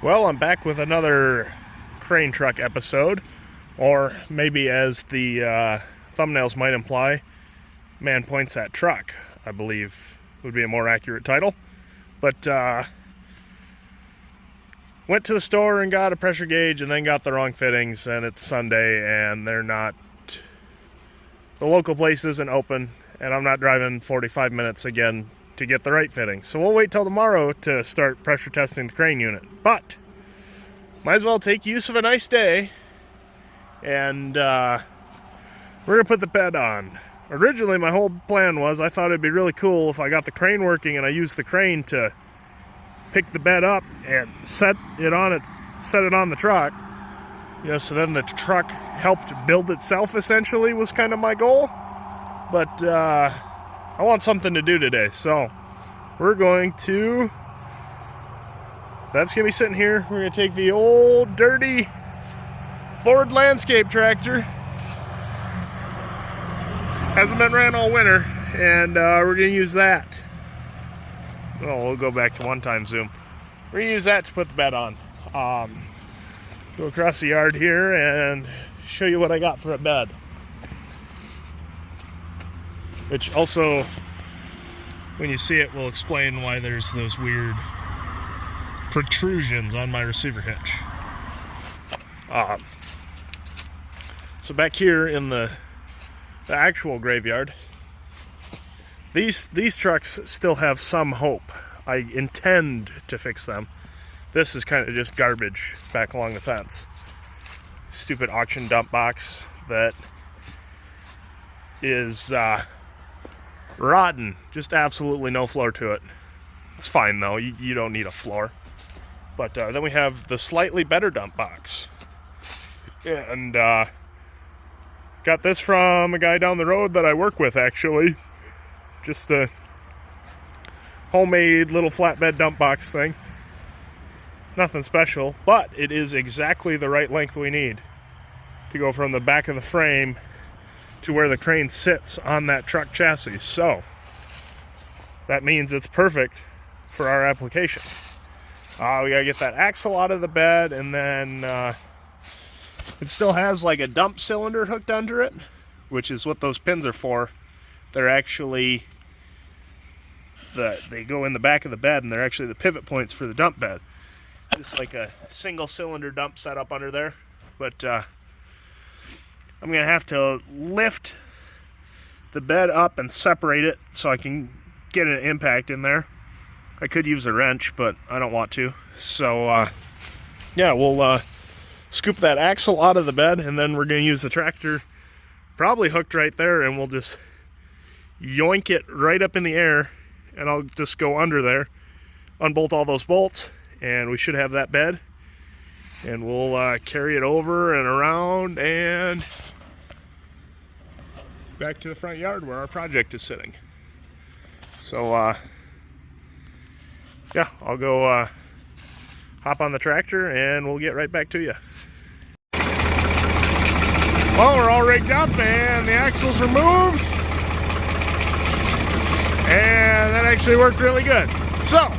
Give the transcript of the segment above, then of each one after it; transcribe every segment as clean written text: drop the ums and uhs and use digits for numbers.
Well, I'm back with another crane truck episode, or maybe as the thumbnails might imply, man points at truck, I believe would be a more accurate title. But went to the store and got a pressure gauge and then got the wrong fittings, and it's Sunday and the local place isn't open, and I'm not driving 45 minutes again to get the right fitting. So we'll wait till tomorrow to start pressure testing the crane unit. But might as well take use of a nice day, and we're gonna put the bed on. Originally my whole plan was I thought it'd be really cool if I got the crane working and I used the crane to pick the bed up and set it on the truck. You know, so then the truck helped build itself, essentially, was kind of my goal. But I want something to do today, so we're going to, that's going to be sitting here. We're going to take the old dirty Ford landscape tractor. Hasn't been ran all winter, and we're going to use that. Oh, we'll go back to one-time zoom. We're going to use that to put the bed on. Go across the yard here and show you what I got for a bed. Which also, when you see it, will explain why there's those weird protrusions on my receiver hitch. So back here in the actual graveyard, these trucks still have some hope. I intend to fix them. This is kind of just garbage back along the fence. Stupid auction dump box that is rotten. Just absolutely no floor to it. It's fine though, you don't need a floor. But then we have the slightly better dump box. And got this from a guy down the road that I work with, actually. Just a homemade little flatbed dump box thing. Nothing special, but it is exactly the right length we need to go from the back of the frame to where the crane sits on that truck chassis. So that means it's perfect for our application. We gotta get that axle out of the bed, and then it still has like a dump cylinder hooked under it, which is what those pins are for. They're actually they go in the back of the bed, and they're actually the pivot points for the dump bed. Just like a single cylinder dump setup under there. But I'm gonna have to lift the bed up and separate it so I can get an impact in there. I could use a wrench, but I don't want to. So yeah, we'll scoop that axle out of the bed, and then we're gonna use the tractor probably hooked right there, and we'll just yoink it right up in the air, and I'll just go under there, unbolt all those bolts, and we should have that bed, and we'll carry it over and around and back to the front yard where our project is sitting. So yeah, I'll go hop on the tractor and we'll get right back to you. Well, we're all rigged up and the axles removed, and that actually worked really good. So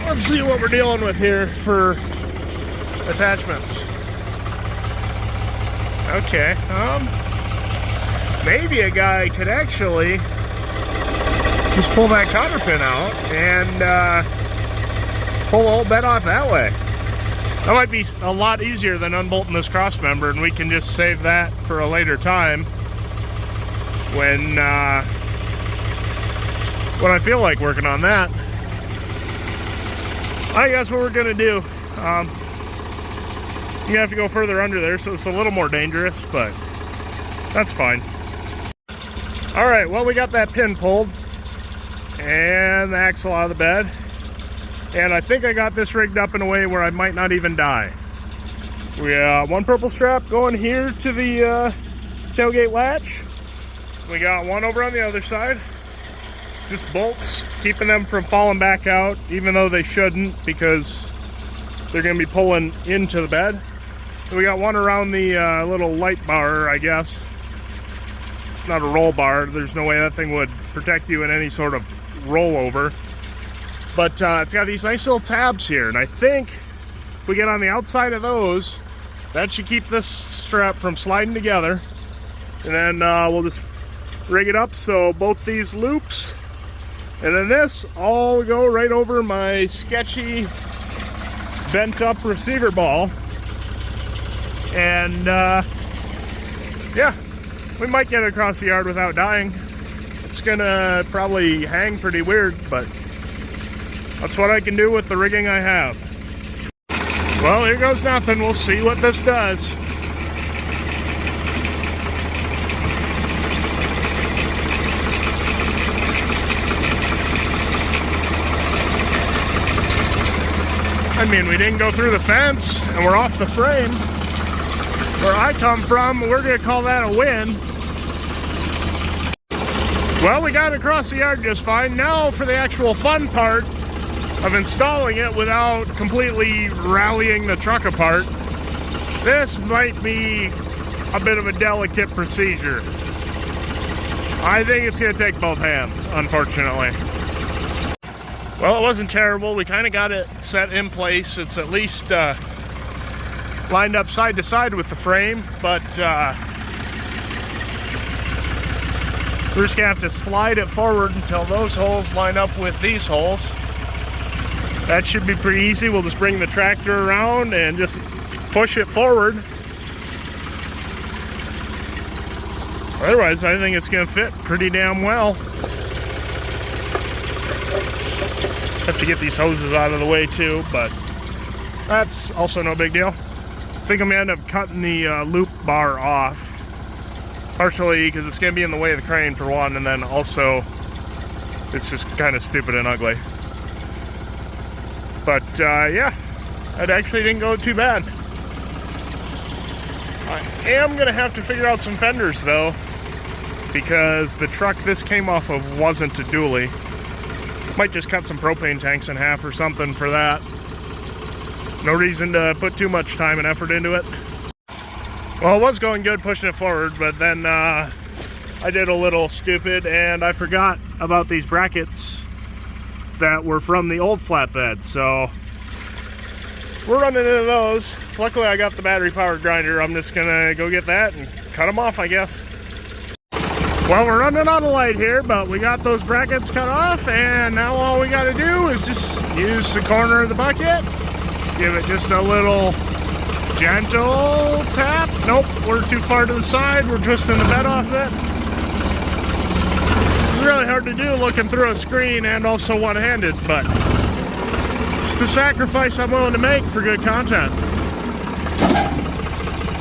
let's see what we're dealing with here for attachments. Okay, maybe a guy could actually just pull that cotter pin out and pull the whole bed off that way. That might be a lot easier than unbolting this cross member, and we can just save that for a later time when I feel like working on that. I guess what we're gonna do, you have to go further under there, so it's a little more dangerous, but that's fine. All right, well, we got that pin pulled and the axle out of the bed, and I think I got this rigged up in a way where I might not even die. We got one purple strap going here to the tailgate latch. We got one over on the other side. Just bolts, keeping them from falling back out, even though they shouldn't, because they're going to be pulling into the bed. So we got one around the little light bar, I guess. It's not a roll bar. There's no way that thing would protect you in any sort of rollover. But it's got these nice little tabs here, and I think if we get on the outside of those, that should keep this strap from sliding together. And then we'll just rig it up so both these loops and then this all go right over my sketchy bent up receiver ball. And yeah, we might get it across the yard without dying. It's gonna probably hang pretty weird, but that's what I can do with the rigging I have. Well, here goes nothing. We'll see what this does. I mean, we didn't go through the fence and we're off the frame. Where I come from, we're gonna call that a win. Well, we got across the yard just fine. Now for the actual fun part of installing it without completely rallying the truck apart. This might be a bit of a delicate procedure. I think it's gonna take both hands, unfortunately. Well, it wasn't terrible. We kind of got it set in place. It's at least lined up side to side with the frame, but we're just gonna have to slide it forward until those holes line up with these holes. That should be pretty easy. We'll just bring the tractor around and just push it forward. Otherwise, I think it's gonna fit pretty damn well. Have to get these hoses out of the way too, but that's also no big deal. I think I'm gonna end up cutting the loop bar off. Partially because it's gonna be in the way of the crane for one, and then also it's just kind of stupid and ugly. But yeah, it actually didn't go too bad. I am gonna have to figure out some fenders though, because the truck this came off of wasn't a dually. Might just cut some propane tanks in half or something for that. No reason to put too much time and effort into it. Well, it was going good pushing it forward, but then I did a little stupid and I forgot about these brackets that were from the old flatbed. So we're running into those. Luckily I got the battery powered grinder. I'm just gonna go get that and cut them off, I guess. Well, we're running out of light here, but we got those brackets cut off, and now all we gotta do is just use the corner of the bucket, give it just a little gentle tap. Nope, we're too far to the side. We're twisting the bed off it. It's really hard to do looking through a screen and also one-handed, but it's the sacrifice I'm willing to make for good content.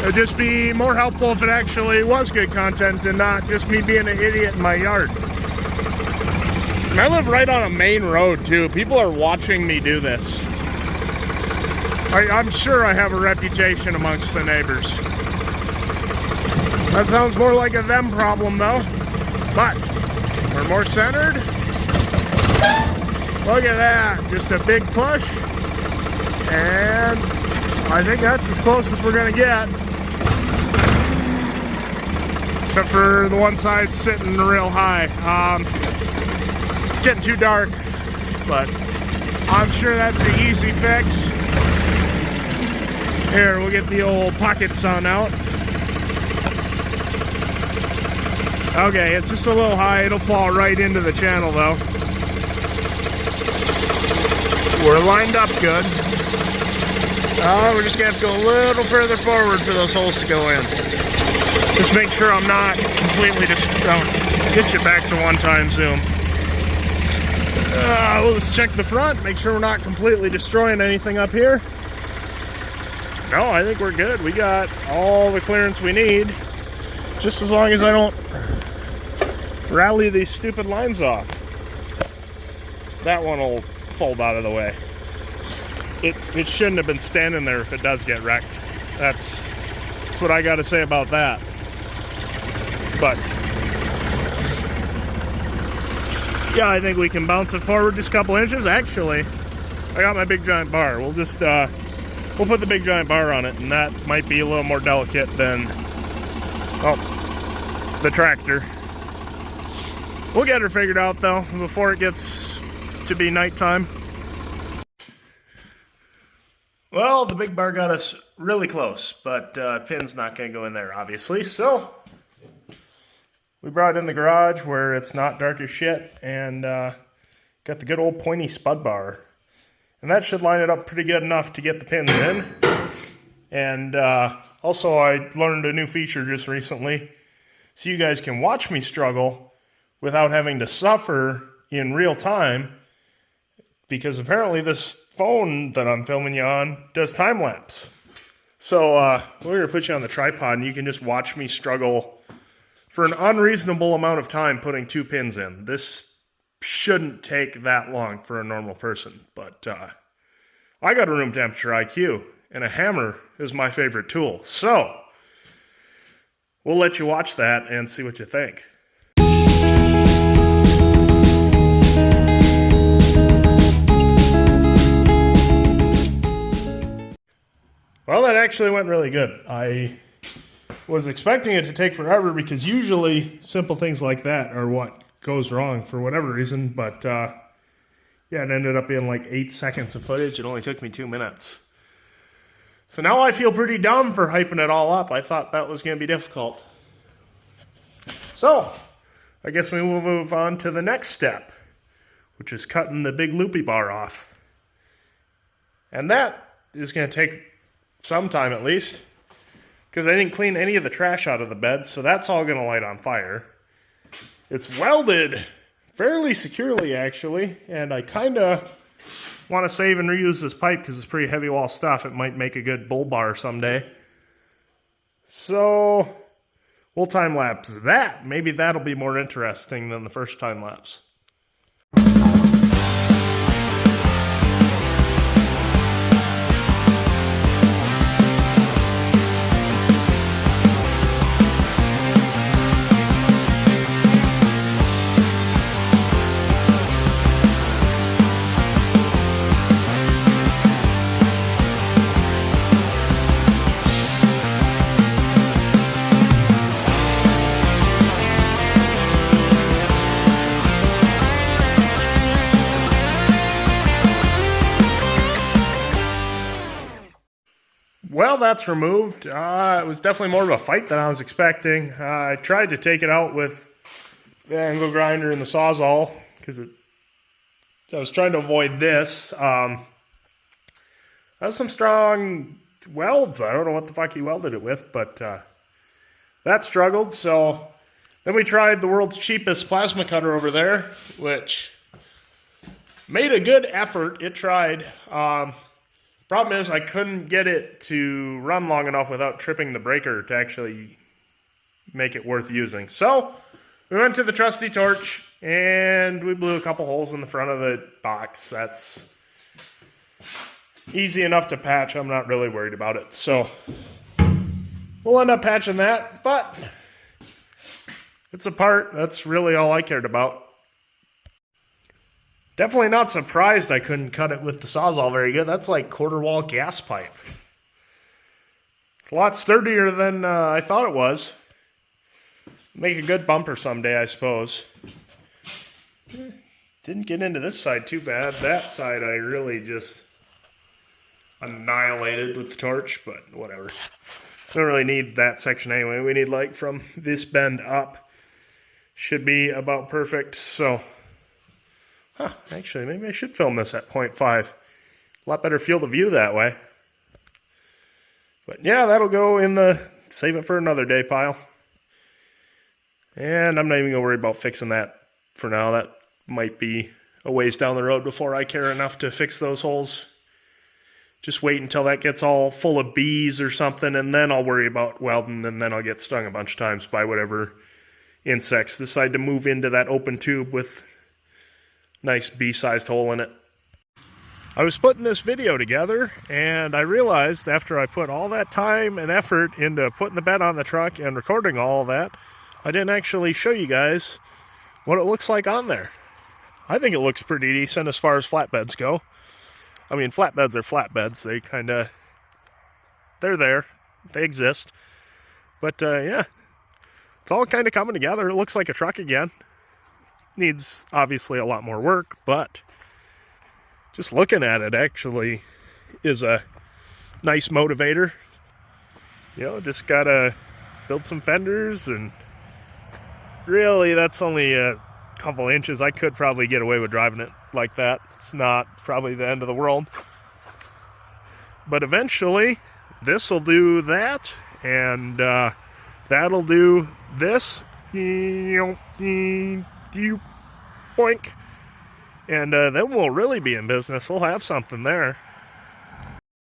It'd just be more helpful if it actually was good content and not just me being an idiot in my yard. And I live right on a main road too. People are watching me do this. I'm sure I have a reputation amongst the neighbors. That sounds more like a them problem though. But we're more centered. Look at that, just a big push. And I think that's as close as we're gonna get. Except for the one side sitting real high. It's getting too dark, but I'm sure that's an easy fix. Here, we'll get the old pocket sun out. Okay, it's just a little high. It'll fall right into the channel though. We're lined up good. We're just gonna have to go a little further forward for those holes to go in. Just make sure I'm not completely get you back to one-time zoom. We'll just check the front, make sure we're not completely destroying anything up here. No, I think we're good. We got all the clearance we need. Just as long as I don't rally these stupid lines off. That one will fold out of the way. It shouldn't have been standing there if it does get wrecked. That's what I got to say about that. But yeah, I think we can bounce it forward just a couple inches. Actually, I got my big giant bar. We'll just we'll put the big giant bar on it, and that might be a little more delicate than the tractor. We'll get her figured out though before it gets to be nighttime. Well, the big bar got us really close, but pin's not going to go in there, obviously. So we brought it in the garage where it's not dark as shit, and got the good old pointy spud bar. And that should line it up pretty good enough to get the pins in. And also I learned a new feature just recently, so you guys can watch me struggle without having to suffer in real time, because apparently this phone that I'm filming you on does time lapse. So we're going to put you on the tripod and you can just watch me struggle for an unreasonable amount of time putting 2 pins in. This shouldn't take that long for a normal person, but I got a room temperature IQ, and a hammer is my favorite tool. So we'll let you watch that and see what you think. Well, that actually went really good. I was expecting it to take forever because usually simple things like that are what goes wrong for whatever reason, but yeah, it ended up being like 8 seconds of footage. It only took me 2 minutes. So now I feel pretty dumb for hyping it all up. I thought that was going to be difficult. So I guess we will move on to the next step, which is cutting the big loopy bar off. And that is going to take some time at least, because I didn't clean any of the trash out of the bed, so that's all going to light on fire. It's welded fairly securely, actually, and I kind of want to save and reuse this pipe because it's pretty heavy wall stuff. It might make a good bull bar someday. So we'll time lapse that. Maybe that'll be more interesting than the first time lapse. Well, that's removed. It was definitely more of a fight than I was expecting. I tried to take it out with the angle grinder and the Sawzall because I was trying to avoid this. That was some strong welds. I don't know what the fuck he welded it with, but that struggled. So then we tried the world's cheapest plasma cutter over there, which made a good effort. It tried. Problem is I couldn't get it to run long enough without tripping the breaker to actually make it worth using. So we went to the trusty torch and we blew a couple holes in the front of the box. That's easy enough to patch. I'm not really worried about it. So we'll end up patching that, but it's a part. That's really all I cared about. Definitely not surprised I couldn't cut it with the Sawzall very good. That's like quarter wall gas pipe. It's a lot sturdier than I thought it was. Make a good bumper someday, I suppose. Didn't get into this side too bad. That side I really just annihilated with the torch, but whatever. Don't really need that section anyway. We need like from this bend up. Should be about perfect, so... actually, maybe I should film this at 0.5. A lot better field of view that way. But yeah, that'll go in the save it for another day pile. And I'm not even going to worry about fixing that for now. That might be a ways down the road before I care enough to fix those holes. Just wait until that gets all full of bees or something, and then I'll worry about welding, and then I'll get stung a bunch of times by whatever insects decide to move into that open tube with nice bee-sized hole in it. I was putting this video together and I realized after I put all that time and effort into putting the bed on the truck and recording all of that, I didn't actually show you guys what it looks like on there. I think it looks pretty decent as far as flatbeds go. I mean, flatbeds are flatbeds. They they're there. They exist. But yeah, it's all kind of coming together. It looks like a truck again. Needs obviously a lot more work, but just looking at it actually is a nice motivator. You know, just gotta build some fenders, and really that's only a couple inches. I could probably get away with driving it like that. It's not probably the end of the world. But eventually this will do that, and that'll do this. Boink. And then we'll really be in business. We'll have something there.